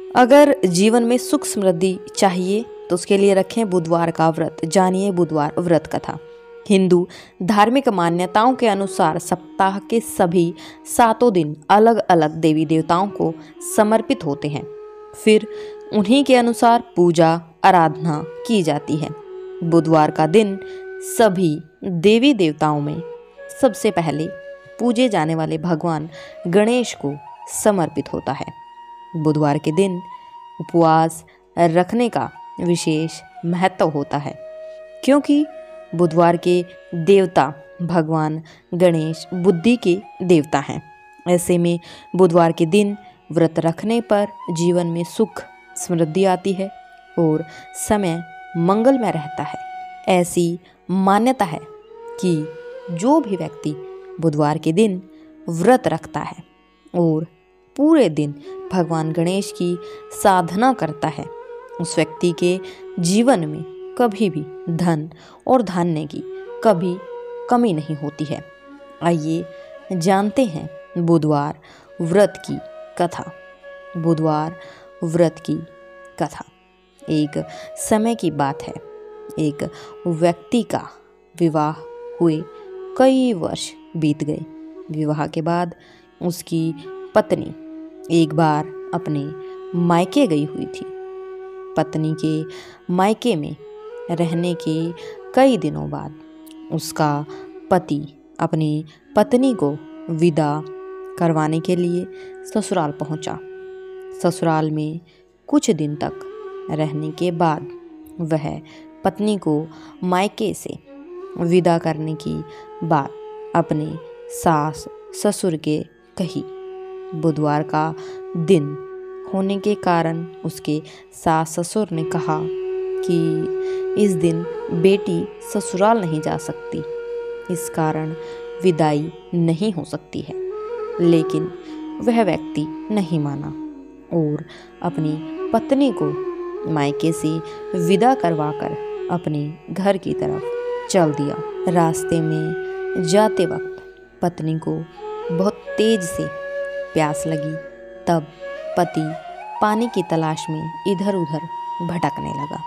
अगर जीवन में सुख समृद्धि चाहिए तो उसके लिए रखें बुधवार का व्रत। जानिए बुधवार व्रत कथा। हिंदू धार्मिक मान्यताओं के अनुसार सप्ताह के सभी 7 दिन अलग अलग देवी देवताओं को समर्पित होते हैं। फिर उन्हीं के अनुसार पूजा आराधना की जाती है। बुधवार का दिन सभी देवी देवताओं में सबसे पहले पूजे जाने वाले भगवान गणेश को समर्पित होता है। बुधवार के दिन उपवास रखने का विशेष महत्व होता है, क्योंकि बुधवार के देवता भगवान गणेश बुद्धि के देवता हैं। ऐसे में बुधवार के दिन व्रत रखने पर जीवन में सुख समृद्धि आती है और समय मंगलमय रहता है। ऐसी मान्यता है कि जो भी व्यक्ति बुधवार के दिन व्रत रखता है और पूरे दिन भगवान गणेश की साधना करता है, उस व्यक्ति के जीवन में कभी भी धन और धान्य की कभी कमी नहीं होती है। आइए जानते हैं बुधवार व्रत की कथा। बुधवार व्रत की कथा। एक समय की बात है। एक व्यक्ति का विवाह हुए कई वर्ष बीत गए। विवाह के बाद उसकी पत्नी एक बार अपने मायके गई हुई थी। पत्नी के मायके में रहने के कई दिनों बाद उसका पति अपनी पत्नी को विदा करवाने के लिए ससुराल पहुंचा। ससुराल में कुछ दिन तक रहने के बाद वह पत्नी को मायके से विदा करने की बात अपने सास ससुर के कही। बुधवार का दिन होने के कारण उसके सास ससुर ने कहा कि इस दिन बेटी ससुराल नहीं जा सकती, इस कारण विदाई नहीं हो सकती है। लेकिन वह व्यक्ति नहीं माना और अपनी पत्नी को मायके से विदा करवाकर अपने घर की तरफ चल दिया। रास्ते में जाते वक्त पत्नी को बहुत तेज से प्यास लगी। तब पति पानी की तलाश में इधर उधर भटकने लगा।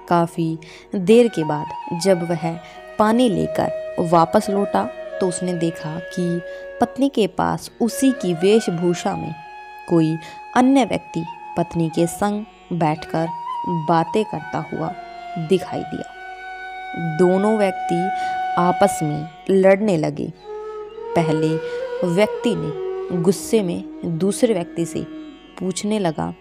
काफ़ी देर के बाद जब वह पानी लेकर वापस लौटा तो उसने देखा कि पत्नी के पास उसी की वेशभूषा में कोई अन्य व्यक्ति पत्नी के संग बैठकर बातें करता हुआ दिखाई दिया। दोनों व्यक्ति आपस में लड़ने लगे। पहले व्यक्ति ने गुस्से में दूसरे व्यक्ति से पूछने लगा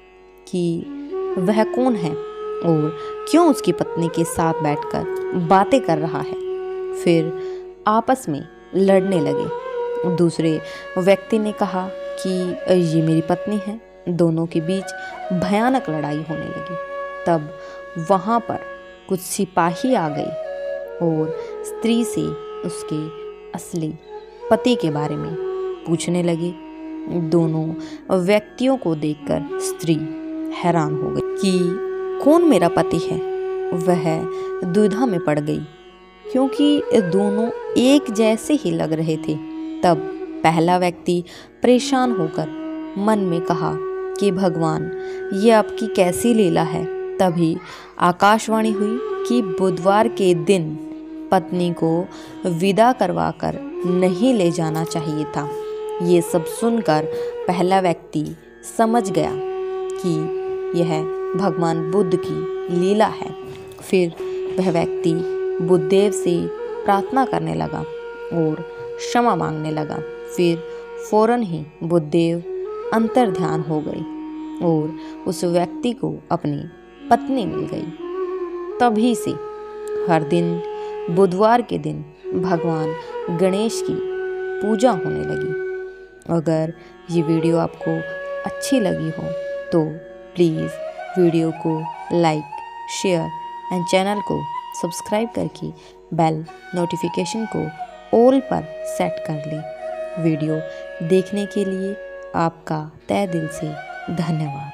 कि वह कौन है और क्यों उसकी पत्नी के साथ बैठकर बातें कर रहा है। फिर आपस में लड़ने लगे। दूसरे व्यक्ति ने कहा कि ये मेरी पत्नी है। दोनों के बीच भयानक लड़ाई होने लगी। तब वहाँ पर कुछ सिपाही आ गए और स्त्री से उसके असली पति के बारे में पूछने लगे। दोनों व्यक्तियों को देखकर स्त्री हैरान हो गई कि कौन मेरा पति है। वह दुविधा में पड़ गई क्योंकि दोनों एक जैसे ही लग रहे थे। तब पहला व्यक्ति परेशान होकर मन में कहा कि भगवान, ये आपकी कैसी लीला है। तभी आकाशवाणी हुई कि बुधवार के दिन पत्नी को विदा करवाकर नहीं ले जाना चाहिए था। ये सब सुनकर पहला व्यक्ति समझ गया कि यह भगवान बुद्ध की लीला है। फिर वह व्यक्ति बुद्धदेव से प्रार्थना करने लगा और क्षमा मांगने लगा। फिर फौरन ही बुद्धदेव अंतर्ध्यान हो गए और उस व्यक्ति को अपनी पत्नी मिल गई। तभी से हर दिन बुधवार के दिन भगवान गणेश की पूजा होने लगी। अगर ये वीडियो आपको अच्छी लगी हो तो प्लीज़ वीडियो को लाइक, शेयर एंड चैनल को सब्सक्राइब करके बेल नोटिफिकेशन को ऑल पर सेट कर लें। वीडियो देखने के लिए आपका तहे दिल से धन्यवाद।